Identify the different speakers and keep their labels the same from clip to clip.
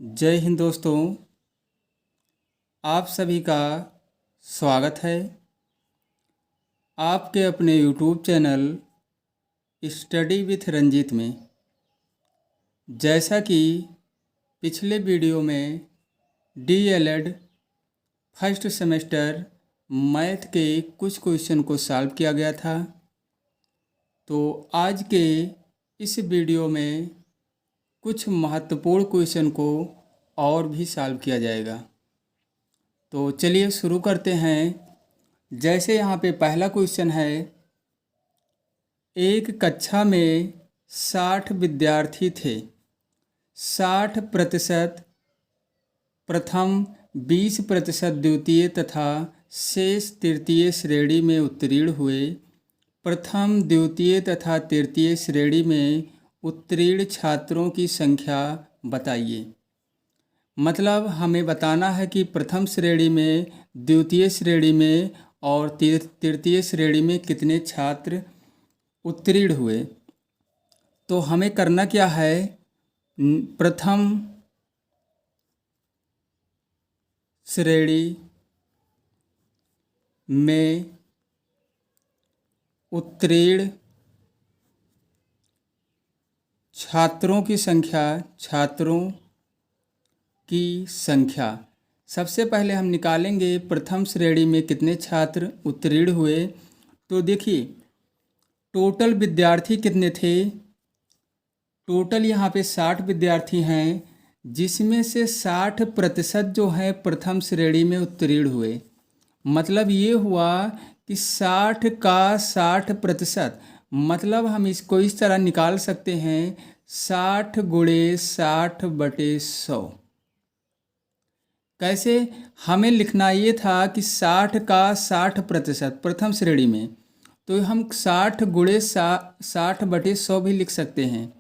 Speaker 1: जय हिंद दोस्तों, आप सभी का स्वागत है आपके अपने YouTube channel study with Ranjeet में। जैसा कि पिछले वीडियो में डीएलएड फर्स्ट सेमेस्टर मैथ के कुछ क्वेश्चन को सॉल्व किया गया था, तो आज के इस वीडियो में कुछ महत्वपूर्ण क्वेश्चन को और भी सॉल्व किया जाएगा। तो चलिए शुरू करते हैं। जैसे यहाँ पे पहला क्वेश्चन है, एक कक्षा में 60 विद्यार्थी थे। 60% प्रथम, 20% द्वितीय तथा शेष तृतीय श्रेणी में उत्तीर्ण हुए। प्रथम, द्वितीय तथा तृतीय श्रेणी में उत्तीर्ण छात्रों की संख्या बताइए। मतलब हमें बताना है कि प्रथम श्रेणी में, द्वितीय श्रेणी में और तृतीय श्रेणी में कितने छात्र उत्तीर्ण हुए। तो हमें करना क्या है, प्रथम श्रेणी में उत्तीर्ण छात्रों की संख्या सबसे पहले हम निकालेंगे प्रथम श्रेणी में कितने छात्र उत्तीर्ण हुए। तो देखिए टोटल विद्यार्थी कितने थे। टोटल यहाँ पे 60 विद्यार्थी हैं, जिसमें से 60% जो है प्रथम श्रेणी में उत्तीर्ण हुए। मतलब ये हुआ कि 60 का 60%, मतलब हम इसको इस तरह निकाल सकते हैं 60 × 60/100। कैसे, हमें लिखना ये था कि 60 का 60% प्रथम श्रेणी में, तो हम 60 × 60/100 भी लिख सकते हैं।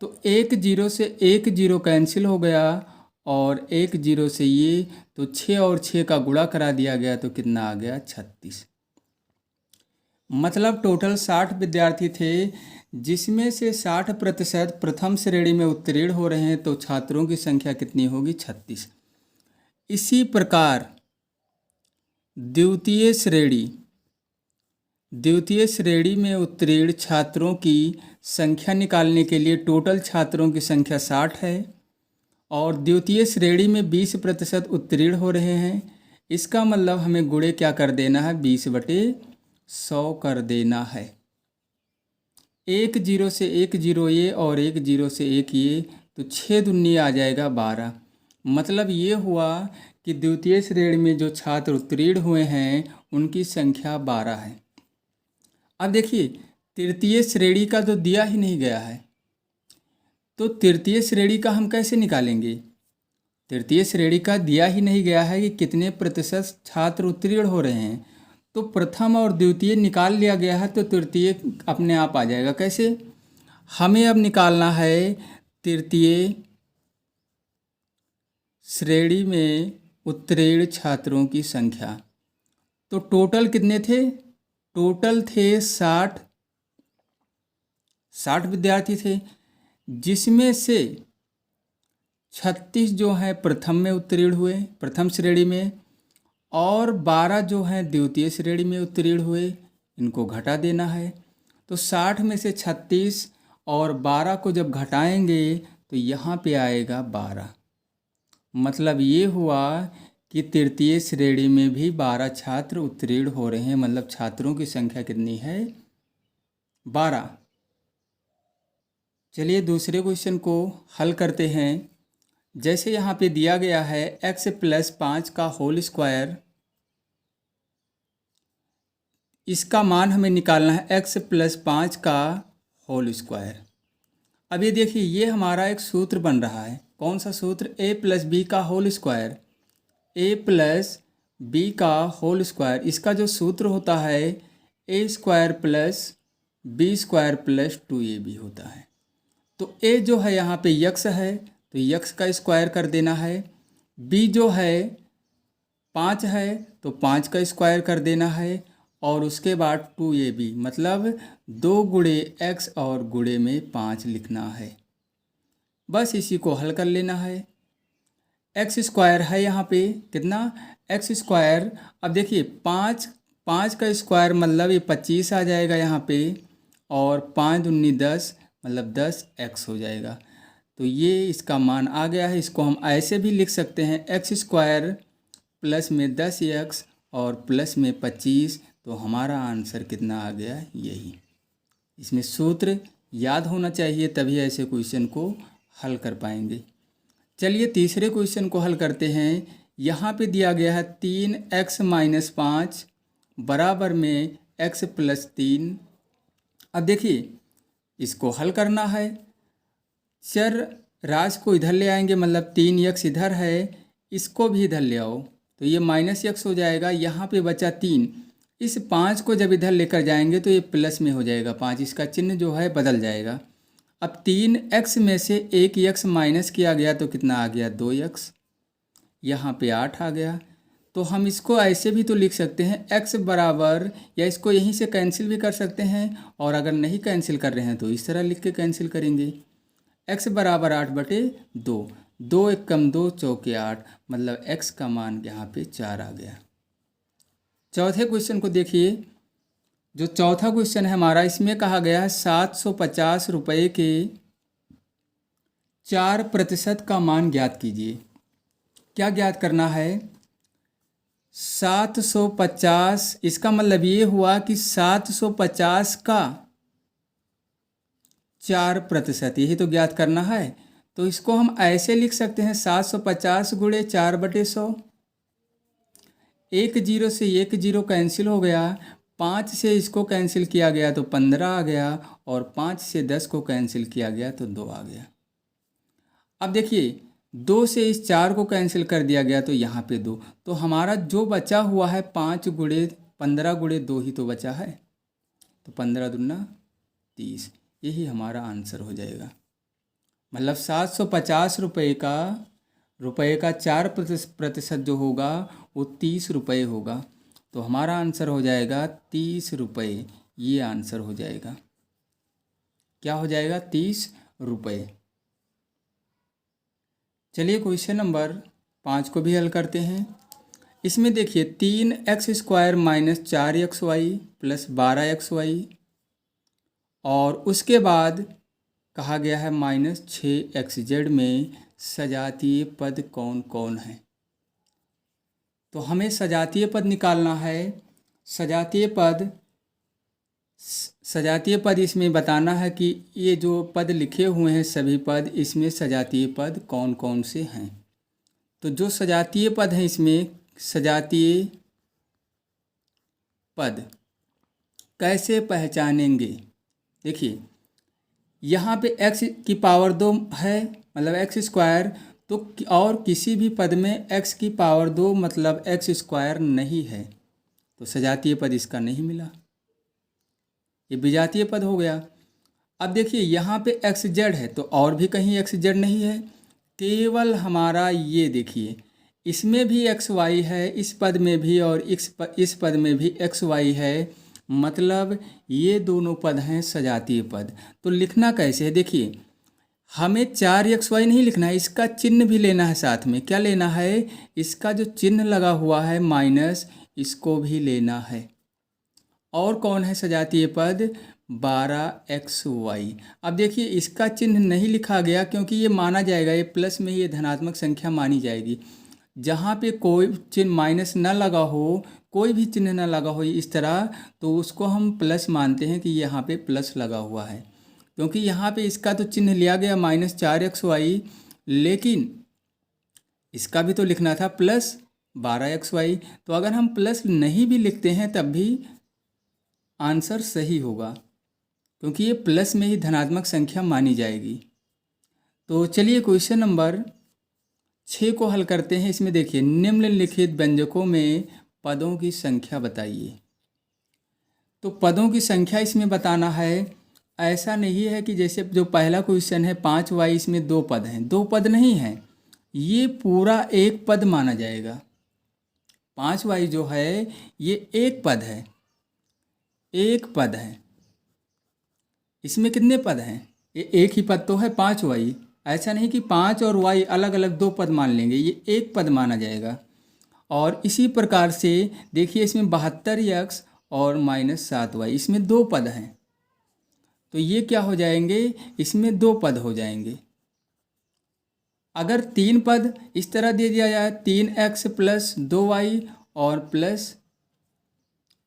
Speaker 1: तो एक जीरो से एक जीरो कैंसिल हो गया और एक जीरो से ये, तो 6 और 6 का गुणा करा दिया गया, तो कितना आ गया 36। मतलब टोटल 60 विद्यार्थी थे, जिसमें से 60% प्रथम श्रेणी में उत्तीर्ण हो रहे हैं, तो छात्रों की संख्या कितनी होगी 36। इसी प्रकार द्वितीय श्रेणी में उत्तीर्ण छात्रों की संख्या निकालने के लिए टोटल छात्रों की संख्या 60 है और द्वितीय श्रेणी में 20% उत्तीर्ण हो रहे हैं। इसका मतलब हमें गुणे क्या कर देना है, 20/100 कर देना है। एक जीरो से एक जीरो ये और एक जीरो से एक ये, तो 6 दूनी आ जाएगा 12। मतलब ये हुआ कि द्वितीय श्रेणी में जो छात्र उत्तीर्ण हुए हैं उनकी संख्या 12 है। अब देखिए तृतीय श्रेणी का तो दिया ही नहीं गया है, तो तृतीय श्रेणी का हम कैसे निकालेंगे। तृतीय श्रेणी का दिया ही नहीं गया है कि कितने प्रतिशत छात्र उत्तीर्ण हो रहे हैं, तो प्रथम और द्वितीय निकाल लिया गया है, तो तृतीय अपने आप आ जाएगा। कैसे, हमें अब निकालना है तृतीय श्रेणी में उत्तीर्ण छात्रों की संख्या। तो टोटल कितने थे, टोटल थे 60 विद्यार्थी थे, जिसमें से 36 जो है प्रथम में उत्तीर्ण हुए, प्रथम श्रेणी में, और 12 जो हैं द्वितीय श्रेणी में उत्तीर्ण हुए। इनको घटा देना है, तो 60 में से 36 और 12 को जब घटाएंगे तो यहाँ पे आएगा 12। मतलब ये हुआ कि तृतीय श्रेणी में भी 12 छात्र उत्तीर्ण हो रहे हैं। मतलब छात्रों की संख्या कितनी है, 12। चलिए दूसरे क्वेश्चन को हल करते हैं। जैसे यहाँ पे दिया गया है x + 5 का होल स्क्वायर, इसका मान हमें निकालना है x + 5 का होल स्क्वायर। अब ये देखिए ये हमारा एक सूत्र बन रहा है। कौन सा सूत्र, a + b का होल स्क्वायर। a + b का होल स्क्वायर, इसका जो सूत्र होता है a² + b² + 2ab होता है। तो a जो है यहाँ पे x है, तो x का स्क्वायर कर देना है। b जो है 5 है, तो 5 का स्क्वायर कर देना है, और उसके बाद 2ab, मतलब 2 × x और गुणे में 5 लिखना है। बस इसी को हल कर लेना है। एक्स स्क्वायर है यहाँ पे कितना, एक्स स्क्वायर। अब देखिए पाँच, पाँच का स्क्वायर मतलब ये 25 आ जाएगा यहाँ पे, और 5 दूनी 10 मतलब 10 एक्स हो जाएगा। तो ये इसका मान आ गया है। इसको हम ऐसे भी लिख सकते हैं, एक्स स्क्वायर प्लस में 10 एक्स और प्लस में 25। तो हमारा आंसर कितना आ गया, यही। इसमें सूत्र याद होना चाहिए, तभी ऐसे क्वेश्चन को हल कर पाएंगे। चलिए तीसरे क्वेश्चन को हल करते हैं। यहाँ पे दिया गया है 3x-5 बराबर में x+3। अब देखिए इसको हल करना है। चर राशि को इधर ले आएंगे, मतलब 3x इधर है, इसको भी इधर ले आओ तो ये -x हो जाएगा। यहाँ पे बचा 3, इस 5 को जब इधर लेकर जाएंगे तो ये प्लस में हो जाएगा 5, इसका चिन्ह जो है बदल जाएगा। अब 3x में से 1x माइनस किया गया तो कितना आ गया, 2x। यहाँ पे 8 आ गया। तो हम इसको ऐसे भी तो लिख सकते हैं x बराबर, या इसको यहीं से कैंसिल भी कर सकते हैं, और अगर नहीं कैंसिल कर रहे हैं तो इस तरह लिख के कैंसिल करेंगे। x बराबर 8/2, 2 एक कम 2 चौके 8, मतलब x का मान यहाँ पे 4 आ गया। चौथे क्वेश्चन को देखिए। जो चौथा क्वेश्चन है हमारा, इसमें कहा गया है 750 रुपये के 4% का मान ज्ञात कीजिए। क्या ज्ञात करना है, 750, इसका मतलब ये हुआ कि 750 का 4%, यही तो ज्ञात करना है। तो इसको हम ऐसे लिख सकते हैं, 750 गुणे 4/100। 1 0 से 1 0 कैंसिल हो गया, 5 से इसको कैंसिल किया गया तो 15 आ गया, और 5 से 10 को कैंसिल किया गया तो 2 आ गया। अब देखिए 2 से इस 4 को कैंसिल कर दिया गया तो यहाँ पे 2, तो हमारा जो बचा हुआ है 5 गुणे 15 गुणे 2 ही तो बचा है। तो 15 दूना 30, यही हमारा आंसर हो जाएगा। मतलब 750 रुपये का 4% जो होगा वो 30 रुपये होगा। तो हमारा आंसर हो जाएगा 30 रुपये, ये आंसर हो जाएगा। क्या हो जाएगा, 30 रुपये। चलिए क्वेश्चन नंबर 5 को भी हल करते हैं। इसमें देखिए 3x² minus 4xy plus 12xy, और उसके बाद कहा गया है -6xz में सजातीय पद कौन कौन है। तो हमें सजातीय पद निकालना है। सजातीय पद इसमें बताना है कि ये जो पद लिखे हुए हैं सभी पद, इसमें सजातीय पद कौन कौन से हैं। तो जो सजातीय पद हैं, इसमें सजातीय पद कैसे पहचानेंगे। देखिए यहाँ पे x⁻² है, मतलब x², तो और किसी भी पद में x⁻² मतलब x² नहीं है, तो सजातीय पद इसका नहीं मिला, ये विजातीय पद हो गया। अब देखिए यहाँ पे xz है, तो और भी कहीं xz नहीं है, केवल हमारा ये देखिए इसमें भी xy है, इस पद में भी और इस पद में भी xy है, मतलब ये दोनों पद हैं सजातीय पद। तो लिखना कैसे है, देखिए हमें 4xy नहीं लिखना है, इसका चिन्ह भी लेना है साथ में। क्या लेना है, इसका जो चिन्ह लगा हुआ है माइनस, इसको भी लेना है। और कौन है सजातीय पद, 12xy। अब देखिए इसका चिन्ह नहीं लिखा गया क्योंकि ये माना जाएगा, ये प्लस में ये धनात्मक संख्या मानी जाएगी। जहाँ पे कोई चिन्ह माइनस न लगा हो, कोई भी चिन्ह न लगा हो इस तरह, तो उसको हम प्लस मानते हैं कि यहाँ पे प्लस लगा हुआ है। क्योंकि यहाँ पे इसका तो चिन्ह लिया गया -4xy, लेकिन इसका भी तो लिखना था +12xy। तो अगर हम प्लस नहीं भी लिखते हैं तब भी आंसर सही होगा, क्योंकि ये प्लस में ही धनात्मक संख्या मानी जाएगी। तो चलिए क्वेश्चन नंबर 6 को हल करते हैं। इसमें देखिए निम्नलिखित व्यंजकों में पदों की संख्या बताइए। तो पदों की संख्या इसमें बताना है। ऐसा नहीं है कि जैसे जो पहला क्वेश्चन है 5y, इसमें 2 पद हैं, 2 पद नहीं हैं, ये पूरा एक पद माना जाएगा। 5y जो है ये एक पद है, एक पद है। इसमें कितने पद हैं, ये एक ही पद तो है 5y, ऐसा नहीं कि 5 और y अलग अलग दो पद मान लेंगे, ये एक पद माना जाएगा। और इसी प्रकार से देखिए इसमें 72x और -7y, इसमें दो पद हैं, तो ये क्या हो जाएंगे, इसमें दो पद हो जाएंगे। अगर तीन पद इस तरह दे दिया जाए 3x + 2y और प्लस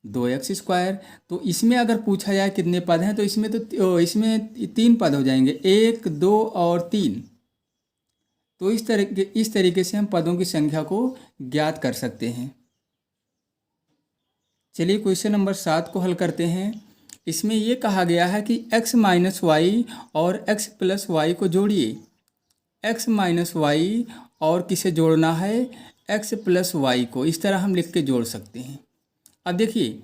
Speaker 1: 2x², तो इसमें अगर पूछा जाए कितने पद हैं तो इसमें तीन पद हो जाएंगे, 1, 2 और 3। तो इस तरीके से हम पदों की संख्या को ज्ञात कर सकते हैं। चलिए क्वेश्चन नंबर 7 को हल करते हैं। इसमें ये कहा गया है कि x - y और x + y को जोड़िए। x - y और किसे जोड़ना है, x + y को। इस तरह हम लिख के जोड़ सकते हैं। अब देखिए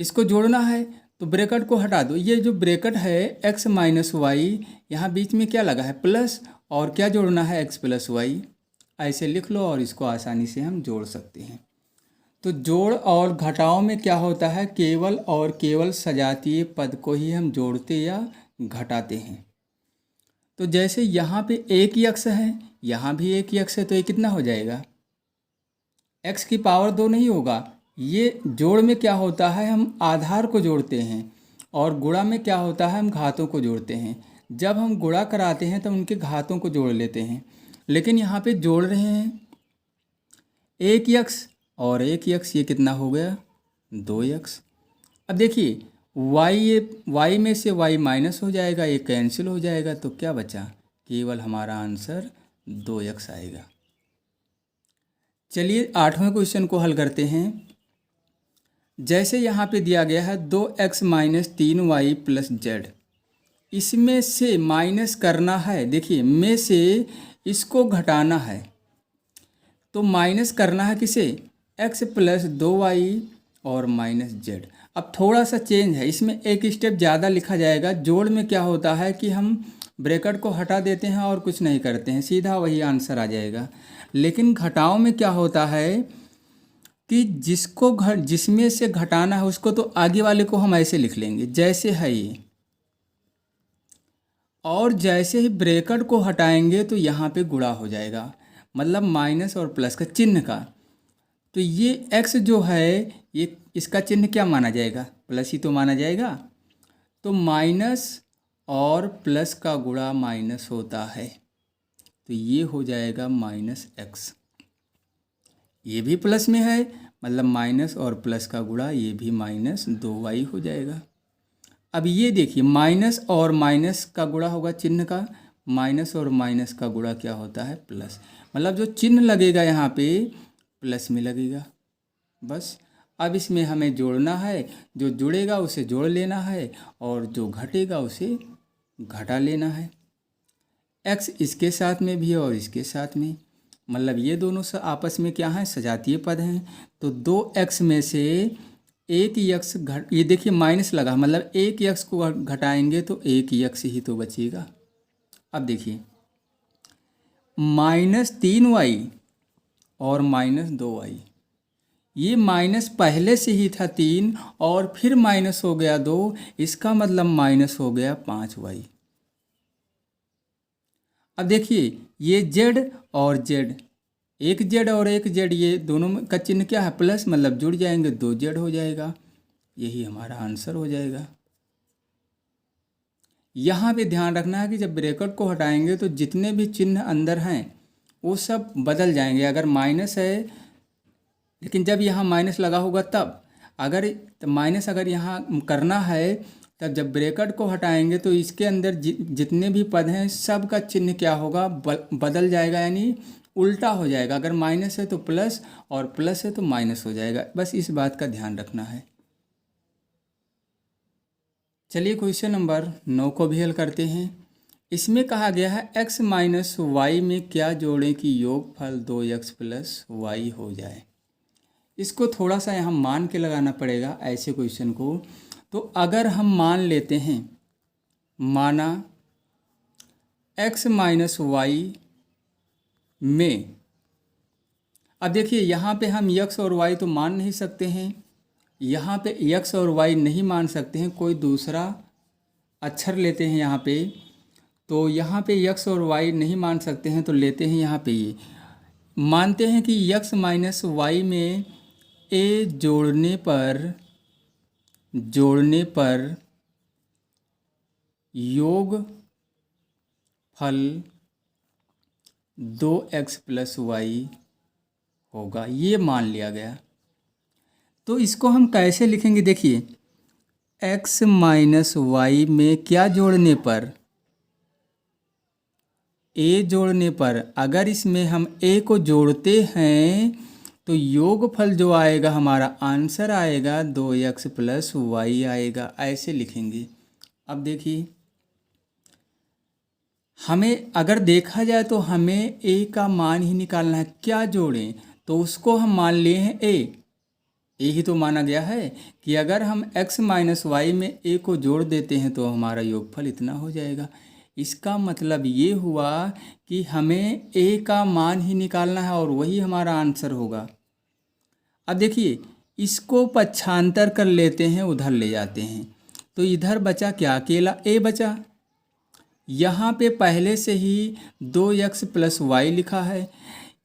Speaker 1: इसको जोड़ना है तो ब्रैकेट को हटा दो। ये जो ब्रैकेट है x - y, यहाँ बीच में क्या लगा है, प्लस, और क्या जोड़ना है, x + y। ऐसे लिख लो और इसको आसानी से हम जोड़ सकते हैं। तो जोड़ और घटाव में क्या होता है, केवल और केवल सजातीय पद को ही हम जोड़ते या घटाते हैं। तो जैसे यहाँ पे एक ही x है, यहाँ भी एक ही x है, तो ये कितना हो जाएगा, x की पावर 2 नहीं होगा। ये जोड़ में क्या होता है, हम आधार को जोड़ते हैं, और गुणा में क्या होता है, हम घातों को जोड़ते हैं। जब हम गुणा कराते हैं तो उनके घातों को जोड़ लेते हैं, लेकिन यहाँ पे जोड़ रहे हैं एक x और एक x, ये कितना हो गया, 2x। अब देखिए y में से y माइनस हो जाएगा, ये कैंसिल हो जाएगा, तो क्या बचा, केवल हमारा आंसर 2x आएगा। चलिए 8वें क्वेश्चन को हल करते हैं। जैसे यहाँ पे दिया गया है 2x - 3y + z, इसमें से माइनस करना है। देखिए में से इसको घटाना है, तो माइनस करना है किसे, x + 2y और -z। अब थोड़ा सा चेंज है, इसमें एक स्टेप ज़्यादा लिखा जाएगा। जोड़ में क्या होता है कि हम ब्रैकेट को हटा देते हैं और कुछ नहीं करते हैं, सीधा वही आंसर आ जाएगा। लेकिन घटाव में क्या होता है कि जिसमें से घटाना है उसको तो आगे वाले को हम ऐसे लिख लेंगे जैसे है ये, और जैसे ही ब्रैकेट को हटाएंगे तो यहाँ पे गुणा हो जाएगा, मतलब माइनस और प्लस का चिन्ह का। तो ये x जो है, ये इसका चिन्ह क्या माना जाएगा, प्लस ही तो माना जाएगा। तो माइनस और प्लस का गुणा माइनस होता है, तो ये हो जाएगा -x। ये भी प्लस में है, मतलब माइनस और प्लस का गुणा, ये भी -2y हो जाएगा। अब ये देखिए माइनस और माइनस का गुणा होगा चिन्ह का, माइनस और माइनस का गुणा क्या होता है, प्लस। मतलब जो चिन्ह लगेगा यहाँ पे प्लस में लगेगा, बस। अब इसमें हमें जोड़ना है, जो जुड़ेगा उसे जोड़ लेना है और जो घटेगा उसे घटा लेना है। x इसके साथ में भी और इसके साथ में, मतलब ये दोनों से आपस में क्या हैं, सजातीय पद हैं। तो 2x में से एक x ये देखिए माइनस लगा, मतलब एक x को घटाएंगे तो एक x ही तो बचेगा। अब देखिए -3y और -2y, ये माइनस पहले से ही था 3 और फिर माइनस हो गया 2, इसका मतलब माइनस हो गया 5y। अब देखिए ये z और z, एक z और एक z, ये दोनों का चिन्ह क्या है, प्लस, मतलब जुड़ जाएंगे, 2z हो जाएगा। यही हमारा आंसर हो जाएगा। यहाँ पे ध्यान रखना है कि जब ब्रैकेट को हटाएंगे तो जितने भी चिन्ह अंदर हैं वो सब बदल जाएंगे। अगर माइनस है, लेकिन जब यहाँ माइनस लगा होगा तब, अगर माइनस अगर यहाँ करना है तब जब ब्रैकेट को हटाएंगे तो इसके अंदर जितने भी पद हैं सब का चिन्ह क्या होगा, बदल जाएगा, यानी उल्टा हो जाएगा। अगर माइनस है तो प्लस और प्लस है तो माइनस हो जाएगा। बस इस बात का ध्यान रखना है। चलिए क्वेश्चन नंबर 9 को भी हल करते हैं। इसमें कहा गया है x - y में क्या जोड़ें कि योगफल 2x + y हो जाए। इसको थोड़ा सा यहाँ मान के लगाना पड़ेगा ऐसे क्वेश्चन को। तो अगर हम मान लेते हैं, माना x - y में, अब देखिए यहाँ पे हम x और y तो मान नहीं सकते हैं, यहाँ पे x और y नहीं मान सकते हैं, कोई दूसरा अक्षर लेते हैं यहाँ पे। तो यहाँ पे x और y नहीं मान सकते हैं, तो लेते हैं यहाँ पे ये मानते हैं कि x माइनस वाई में a जोड़ने पर योग फल 2x प्लस वाई होगा, ये मान लिया गया। तो इसको हम कैसे लिखेंगे, देखिए x माइनस वाई में क्या जोड़ने पर, a जोड़ने पर, अगर इसमें हम a को जोड़ते हैं तो योगफल जो आएगा हमारा आंसर आएगा 2x प्लस वाई आएगा, ऐसे लिखेंगे। अब देखिए हमें अगर देखा जाए तो हमें a का मान ही निकालना है, क्या जोड़ें, तो उसको हम मान लिए हैं a, यही तो माना गया है कि अगर हम x माइनस वाई में a को जोड़ देते हैं तो हमारा योगफल इतना हो जाएगा। इसका मतलब ये हुआ कि हमें a का मान ही निकालना है और वही हमारा आंसर होगा। अब देखिए इसको पक्षांतर कर लेते हैं, उधर ले जाते हैं, तो इधर बचा क्या, अकेला a बचा। यहाँ पे पहले से ही 2x प्लस वाई लिखा है,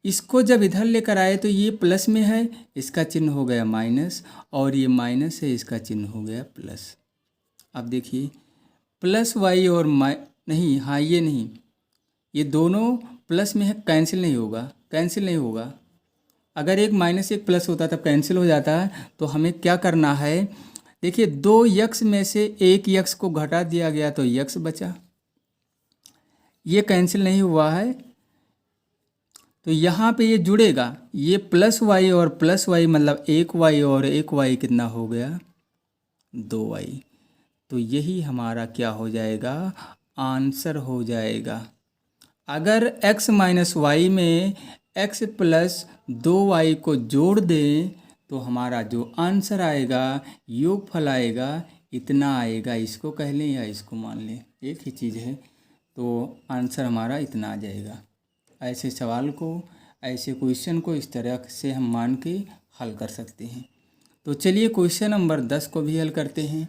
Speaker 1: इसको जब इधर लेकर आए तो ये प्लस में है, इसका चिन्ह हो गया माइनस, और ये माइनस है, इसका चिन्ह हो गया प्लस। अब देखिए प्लस वाई और नहीं, हाँ ये नहीं, ये दोनों प्लस में है, कैंसिल नहीं होगा। अगर एक माइनस एक प्लस होता तब कैंसिल हो जाता है। तो हमें क्या करना है, देखिए 2x में से एक x को घटा दिया गया तो x बचा, ये कैंसिल नहीं हुआ है, तो यहाँ पे ये जुड़ेगा, ये प्लस वाई और प्लस वाई मतलब एक वाई और एक वाई कितना हो गया, 2y। तो यही हमारा क्या हो जाएगा, आंसर हो जाएगा। अगर x माइनस वाई में x प्लस 2y को जोड़ दें तो हमारा जो आंसर आएगा, योगफल आएगा, इतना आएगा। इसको कह लें या इसको मान लें, एक ही चीज़ है, तो आंसर हमारा इतना आ जाएगा। ऐसे सवाल को, ऐसे क्वेश्चन को इस तरह से हम मान के हल कर सकते हैं। तो चलिए क्वेश्चन नंबर 10 को भी हल करते हैं।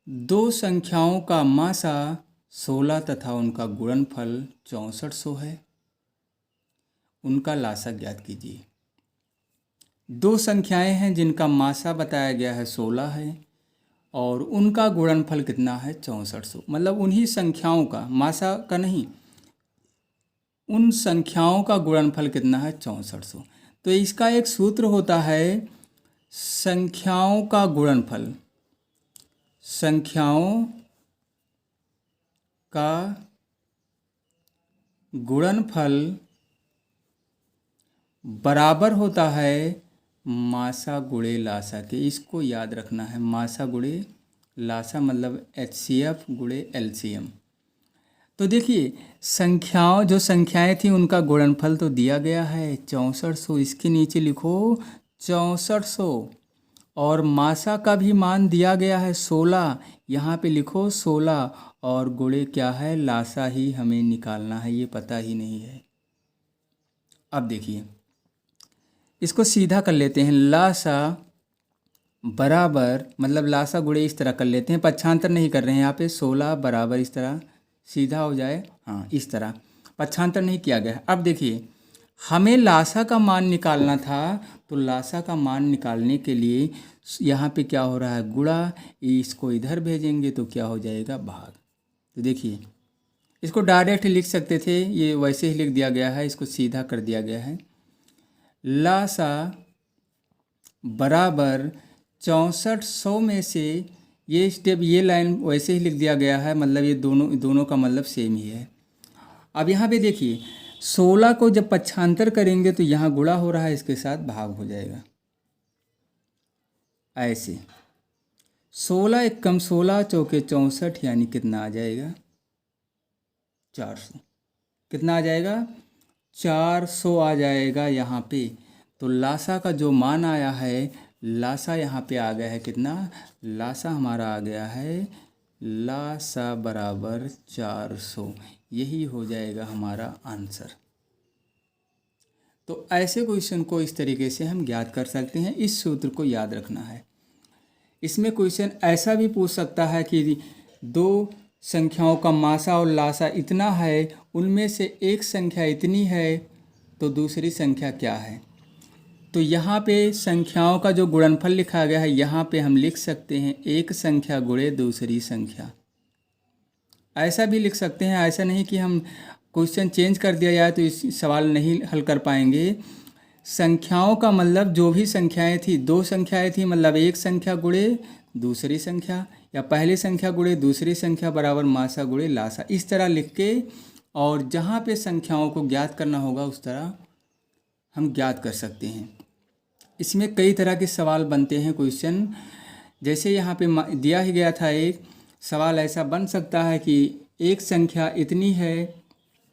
Speaker 1: दो संख्याओं का मासा 16 तथा उनका गुणनफल 6400 है, उनका लासा ज्ञात कीजिए। दो संख्याएं हैं जिनका मासा बताया गया है 16 है और उनका गुणनफल कितना है 6400, मतलब उन्हीं संख्याओं का, मासा का नहीं, उन संख्याओं का गुणनफल कितना है 6400। तो इसका एक सूत्र होता है संख्याओं का गुणनफल, संख्याओं का गुणनफल बराबर होता है मासा गुणे लासा के। इसको याद रखना है, मासा गुणे लासा मतलब HCF गुणे LCM। तो देखिए जो संख्याएं थी उनका गुणनफल तो दिया गया है 6400, इसके नीचे लिखो 6400, और मासा का भी मान दिया गया है 16, यहाँ पे लिखो 16, और गुणे क्या है, लासा ही हमें निकालना है, ये पता ही नहीं है। अब देखिए इसको सीधा कर लेते हैं, लासा बराबर, मतलब लासा गुणे इस तरह कर लेते हैं, पक्षांतर नहीं कर रहे हैं यहाँ पे, 16 बराबर इस तरह सीधा हो जाए, हाँ इस तरह, पक्षांतर नहीं किया गया। अब देखिए हमें लासा का मान निकालना था, तो लासा का मान निकालने के लिए यहाँ पे क्या हो रहा है, गुणा, इसको इधर भेजेंगे तो क्या हो जाएगा, भाग। तो देखिए इसको डायरेक्ट लिख सकते थे, ये वैसे ही लिख दिया गया है, इसको सीधा कर दिया गया है। लासा बराबर 6400 में से ये स्टेप, ये लाइन वैसे ही लिख दिया गया है, मतलब ये दोनों का मतलब सेम ही है। अब यहाँ पे देखिए 16 को जब पक्षांतर करेंगे तो यहाँ गुणा हो रहा है, इसके साथ भाग हो जाएगा, ऐसे 16 एकम 16 चौके 64, यानी कितना आ जाएगा 400, कितना आ जाएगा 400 आ जाएगा यहाँ पे। तो लासा का जो मान आया है, लासा यहाँ पे आ गया है कितना, लासा हमारा आ गया है, लासा बराबर 400, यही हो जाएगा हमारा आंसर। तो ऐसे क्वेश्चन को इस तरीके से हम ज्ञात कर सकते हैं, इस सूत्र को याद रखना है। इसमें क्वेश्चन ऐसा भी पूछ सकता है कि दो संख्याओं का मासा और लासा इतना है, उनमें से एक संख्या इतनी है, तो दूसरी संख्या क्या है। तो यहाँ पे संख्याओं का जो गुणनफल लिखा गया है, यहाँ पे हम लिख सकते हैं एक संख्या गुणे दूसरी संख्या। ऐसा भी लिख सकते हैं, ऐसा नहीं कि हम क्वेश्चन चेंज कर दिया जाए तो इस सवाल नहीं हल कर पाएंगे। संख्याओं का मतलब जो भी संख्याएं थी, दो संख्याएं थी, मतलब एक संख्या गुणे दूसरी संख्या, या पहली संख्या गुणे दूसरी संख्या बराबर मासा गुणे लासा, इस तरह लिख के, और जहाँ पे संख्याओं को ज्ञात करना होगा उस तरह हम ज्ञात कर सकते हैं। इसमें कई तरह के सवाल बनते हैं क्वेश्चन, जैसे यहाँ पे दिया ही गया था, एक सवाल ऐसा बन सकता है कि एक संख्या इतनी है,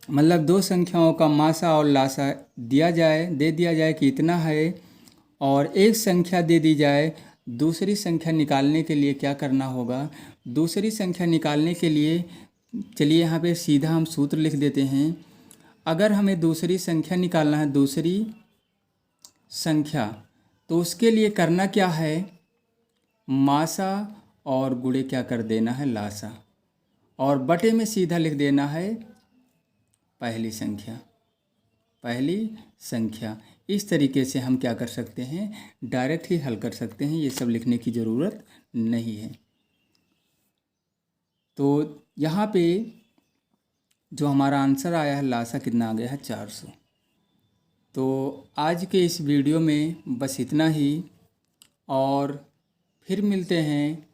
Speaker 1: मतलब दो संख्याओं का मासा और लासा दे दिया जाए कि इतना है, और एक संख्या दे दी जाए, दूसरी संख्या निकालने के लिए क्या करना होगा। दूसरी संख्या निकालने के लिए चलिए यहाँ पे सीधा हम सूत्र लिख देते हैं। अगर हमें दूसरी संख्या निकालना है, दूसरी संख्या, तो उसके लिए करना क्या है, मासा और गुणे क्या कर देना है, लासा, और बटे में सीधा लिख देना है पहली संख्या। इस तरीके से हम क्या कर सकते हैं, डायरेक्ट ही हल कर सकते हैं, ये सब लिखने की ज़रूरत नहीं है। तो यहाँ पे जो हमारा आंसर आया है, लासा कितना आ गया है, 400। तो आज के इस वीडियो में बस इतना ही, और फिर मिलते हैं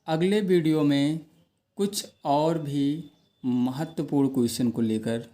Speaker 1: अगले वीडियो में कुछ और भी महत्वपूर्ण क्वेश्चन को लेकर।